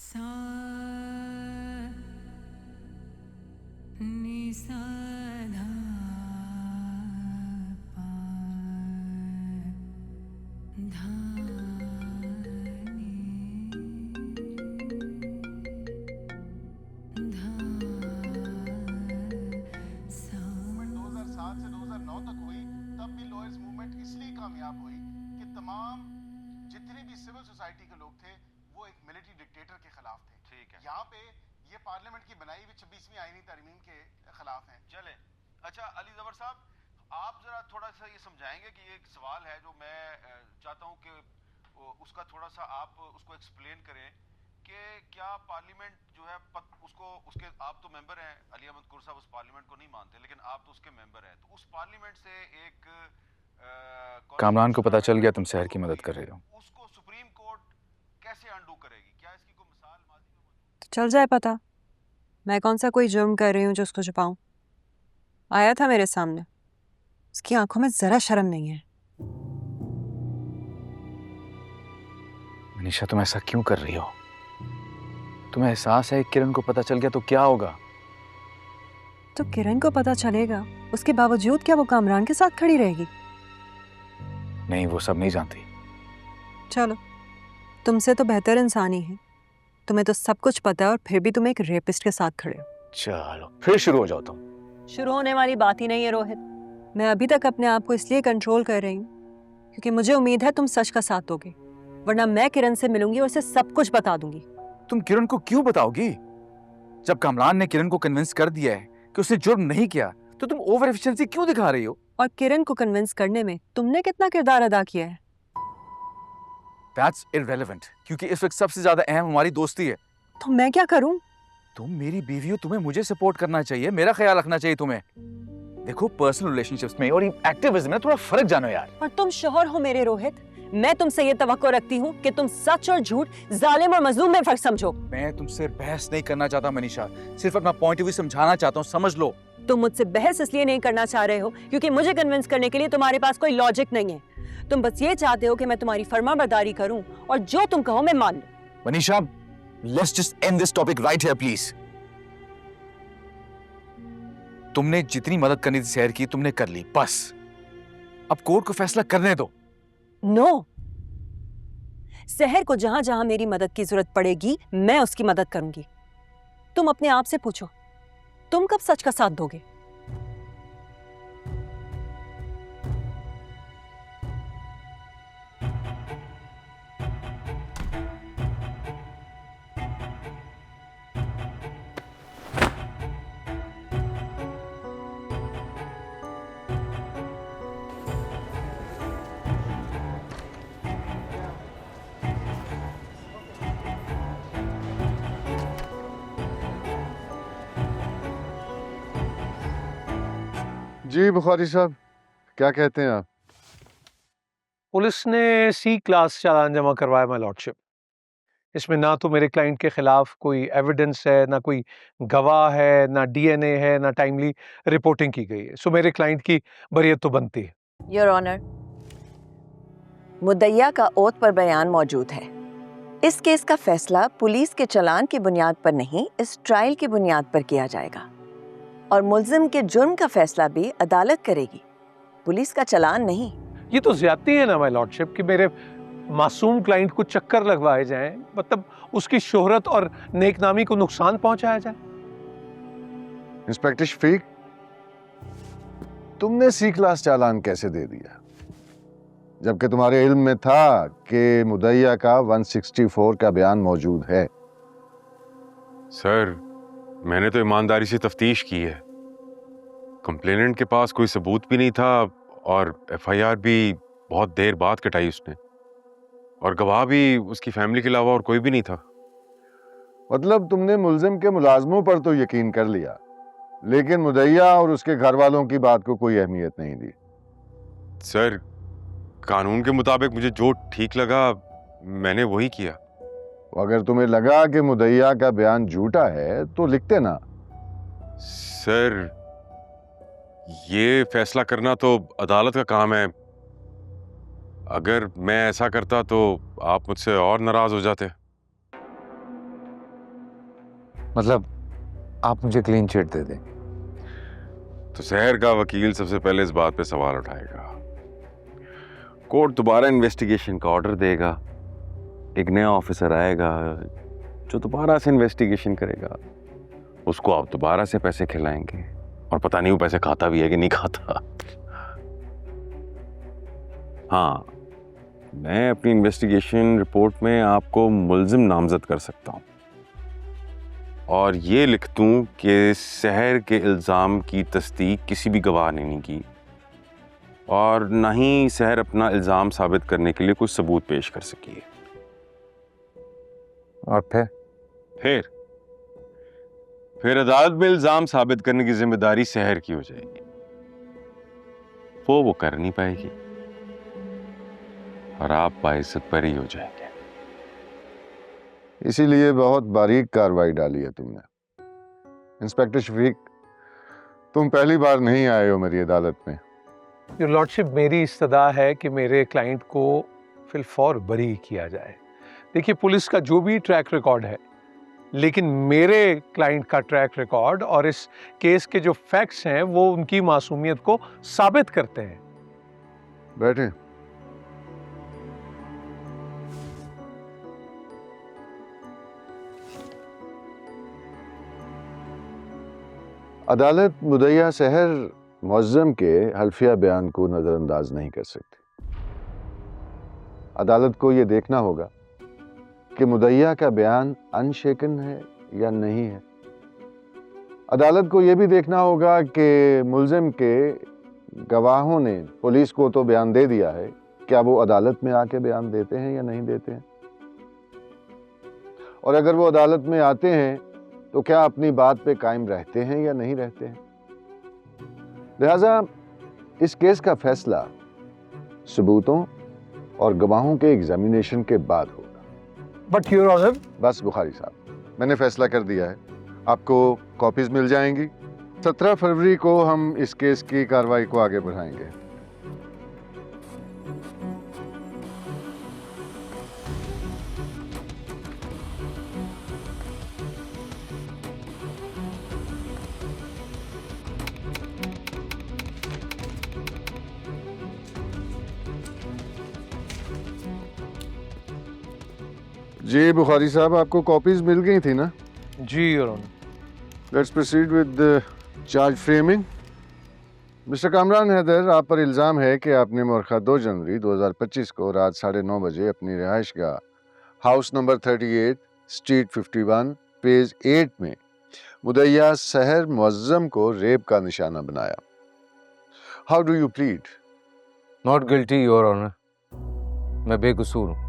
सा नि सा धा पा धा नि धा सा। 2007 से 2009 तक हुई, तब भी लॉयर्स मूवमेंट इसलिए कामयाब हुई कि तमाम जितने भी सिविल सोसाइटी के लोग थे वो एक मिलिट्री डिक्टेटर के खिलाफ थे। ठीक है, यहाँ पे ये पार्लियामेंट की बनाई हुई 26वीं आईनी तरमीम के खिलाफ हैं। चले। अच्छा अली जफर साहब, आप जरा थोड़ा सा ये समझाएंगे कि ये एक सवाल है जो मैं चाहता हूँ कि उसका थोड़ा सा आप उसको एक्सप्लेन करें कि क्या पार्लियामेंट जो है उसको उसके आप तो मेंबर हैं, अली अहमद कुर साहब उस पार्लियामेंट को नहीं मानते, लेकिन आप तो उसके मेंबर हैं, तो उस पार्लियामेंट से एक कामरान को पता चल गया तुम शहर की मदद कर रहे हो। उसको सुप्रीम कोर्ट कैसे अंडू करेगी? क्या इसकी कोई मिसाल माजी में? तो चल जाए पता मैं कौन सा कोई जुर्म कर रही हूँ जो उसको छुपाऊं। आया था मेरे सामने, उसकी आंखों में जरा शर्म नहीं है। मनीषा तुम ऐसा क्यों कर रही हो? तुम्हें एहसास है किरण को पता चल गया तो क्या होगा? तो किरण को पता चलेगा, उसके बावजूद क्या वो कामरान के साथ खड़ी रहेगी? नहीं, वो सब नहीं जानती। चलो, तुमसे तो बेहतर इंसान ही है, तुम्हें तो सब कुछ पता है और फिर भी तुम एक रेपिस्ट के साथ खड़े हो। चलो फिर शुरू हो जाओ तुम। शुरू होने वाली बात ही नहीं है रोहित। मैं अभी तक अपने आप को इसलिए कंट्रोल कर रही हूँ क्योंकि मुझे उम्मीद है तुम सच का साथ दोगे, वरना मैं किरण से मिलूंगी और उसे सब कुछ बता दूंगी। तुम किरण को क्यों बताओगी? जब कामरान ने किरण को कन्विंस कर दिया है कि उसने जुर्म नहीं किया, तो तुम ओवर एफिशिएंसी क्यों दिखा रही हो? और किरण को कन्विंस करने में तुमने कितना किरदार अदा किया है? That's irrelevant, क्योंकि इस वक्त सबसे ज्यादा अहम हमारी दोस्ती है। तो मैं क्या करूं? तुम मेरी बीवी हो, तुम्हें मुझे सपोर्ट करना चाहिए, मेरा ख्याल रखना चाहिए तुम्हें। देखो, पर्सनल रिलेशनशिप्स में और एक्टिविज्म में थोड़ा फर्क जानो यार। और तुम शौहर हो मेरे रोहित, मैं तुमसे ये तवक्को रखती हूँ कि तुम सच और झूठ, जालिम और मजलूम में फर्क समझो। मैं तुमसे बहस नहीं करना चाहता मनीषा, सिर्फ अपना पॉइंट ऑफ व्यू समझाना चाहता हूँ, समझ लो। तुम मुझसे बहस इसलिए नहीं करना चाह रहे हो क्योंकि मुझे कन्विंस करने के लिए तुम्हारे पास कोई लॉजिक नहीं है। तुम बस ये चाहते हो कि मैं तुम्हारी फरमाबरदारी करूं और जो तुम कहो मैं मान लूं। Manisha, let's just end this topic right here, please. तुमने जितनी मदद करनी थी शहर की, तुमने कर ली, बस अब कोर्ट को फैसला करने दो। नो, शहर को जहां जहां मेरी मदद की जरूरत पड़ेगी मैं उसकी मदद करूंगी। तुम अपने आप से पूछो, तुम कब सच का साथ दोगे? जी बुखारी साहब, क्या कहते हैं आप? पुलिस ने सी क्लास चालान जमा करवाया माय लॉर्डशिप। इसमें ना तो मेरे क्लाइंट के खिलाफ कोई एविडेंस है, ना कोई गवाह है, ना डीएनए है, ना टाइमली रिपोर्टिंग की गई है। सो मेरे क्लाइंट की बरियत तो बनती है। योर ऑनर, मुद्दइया का ओथ पर बयान मौजूद है। इस केस का फैसला पुलिस के चालान की बुनियाद पर नहीं, इस ट्रायल की बुनियाद पर किया जाएगा और मुल्जिम के जुर्म का फैसला भी अदालत करेगी, पुलिस का चालान नहीं। ये तो ज्यादती है ना माय लॉर्डशिप कि मेरे मासूम क्लाइंट को चक्कर लगवाए जाएं, मतलब उसकी शोहरत और नेकनामी को नुकसान पहुंचाया जाए। इंस्पेक्टर शफीक, तुमने सी क्लास चालान कैसे दे दिया जबकि तुम्हारे इल्म में था कि मुद्दइया का 164 का बयान मौजूद है? सर, मैंने तो ईमानदारी से तफ्तीश की है। कंप्लेनेंट के पास कोई सबूत भी नहीं था और एफआईआर भी बहुत देर बाद कटाई उसने, और गवाह भी उसकी फैमिली के अलावा और कोई भी नहीं था। मतलब तुमने मुल्जिम के मुलाजमों पर तो यकीन कर लिया, लेकिन मुद्दइया और उसके घर वालों की बात को कोई अहमियत नहीं दी। सर, कानून के मुताबिक मुझे जो ठीक लगा मैंने वही किया। अगर तुम्हें लगा कि मुद्दइया का बयान झूठा है तो लिखते ना। सर, ये फैसला करना तो अदालत का काम है। अगर मैं ऐसा करता तो आप मुझसे और नाराज हो जाते। मतलब आप मुझे क्लीन चिट दे दें। तो शहर का वकील सबसे पहले इस बात पे सवाल उठाएगा, कोर्ट दोबारा इन्वेस्टिगेशन का ऑर्डर देगा, एक नया ऑफिसर आएगा जो दोबारा से इन्वेस्टिगेशन करेगा, उसको आप दोबारा से पैसे खिलाएंगे और पता नहीं वो पैसे खाता भी है कि नहीं खाता। हाँ, मैं अपनी इन्वेस्टिगेशन रिपोर्ट में आपको मुल्जिम नामजद कर सकता हूं और ये लिख दूं कि शहर के इल्ज़ाम की तस्दीक किसी भी गवाह ने नहीं की और ना ही शहर अपना इल्ज़ाम साबित करने के लिए कोई सबूत पेश कर सकी है। और फिर अदालत में इल्ज़ाम साबित करने की जिम्मेदारी शहर की हो जाएगी। वो कर नहीं पाएगी और आप बाइज्जत बरी हो जाएंगे। इसीलिए बहुत बारीक कार्रवाई डाली है तुमने। इंस्पेक्टर शफीक, तुम पहली बार नहीं आए हो मेरी अदालत में। योर लॉर्डशिप, मेरी इस्तदा है कि मेरे क्लाइंट को फिलफौर बरी किया जाए। देखिए, पुलिस का जो भी ट्रैक रिकॉर्ड है, लेकिन मेरे क्लाइंट का ट्रैक रिकॉर्ड और इस केस के जो फैक्ट्स हैं वो उनकी मासूमियत को साबित करते हैं। बैठे। अदालत मुदैया शहर मुअज्जम के हल्फिया बयान को नज़रअंदाज नहीं कर सकती। अदालत को यह देखना होगा कि मुदैया का बयान अनशेकन है या नहीं है। अदालत को यह भी देखना होगा कि मुल्जिम के गवाहों ने पुलिस को तो बयान दे दिया है, क्या वो अदालत में आके बयान देते हैं या नहीं देते हैं, और अगर वो अदालत में आते हैं तो क्या अपनी बात पे कायम रहते हैं या नहीं रहते हैं। लिहाजा इस केस का फैसला सबूतों और गवाहों के एग्जामिनेशन के बाद होगा। But your honour. बस बुखारी साहब, मैंने फैसला कर दिया है, आपको कॉपीज मिल जाएंगी। 17 फरवरी को हम इस केस की कार्रवाई को आगे बढ़ाएंगे। जी बुखारी साहब, आपको कॉपीज मिल गई थी ना? जी your honour. Let's proceed with charge framing. Mister Kamran Haider, आप पर इल्ज़ाम है कि आपने मुअर्रखा 2 जनवरी 2025 को रात 9:30 बजे अपनी रिहाइशगाह हाउस नंबर 38 स्ट्रीट 51 पेज 8 में मुदैया शहर मुअज्जम को रेप का निशाना बनाया। How do you plead? Not guilty your honour, मैं बेकसूर हूँ।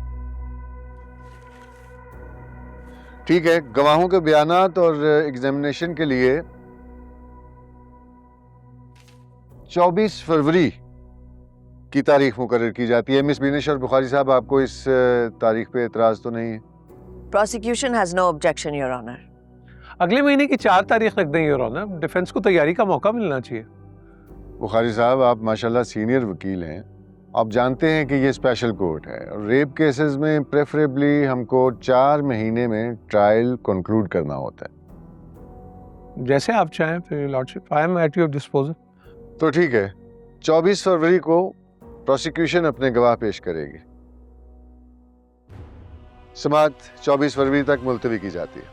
ठीक है, गवाहों के बयानात और एग्जामिनेशन के लिए 24 फरवरी की तारीख मुकर्रर की जाती है। मिस बिनिश और बुखारी साहब, आपको इस तारीख पे एतराज तो नहीं है? Prosecution has no objection your honour. अगले महीने की 4 तारीख रख दें योर ऑनर, डिफेंस को तैयारी का मौका मिलना चाहिए। बुखारी साहब, आप माशाल्लाह सीनियर वकील हैं, आप जानते हैं कि ये स्पेशल कोर्ट है और रेप केसेस में प्रेफरेबली हमको 4 महीने में ट्रायल कंक्लूड करना होता है। जैसे आप चाहें फिर lordship, I am at your disposal. तो ठीक है, 24 फरवरी को प्रोसिक्यूशन अपने गवाह पेश करेगी। समाअत 24 फरवरी तक मुलतवी की जाती है।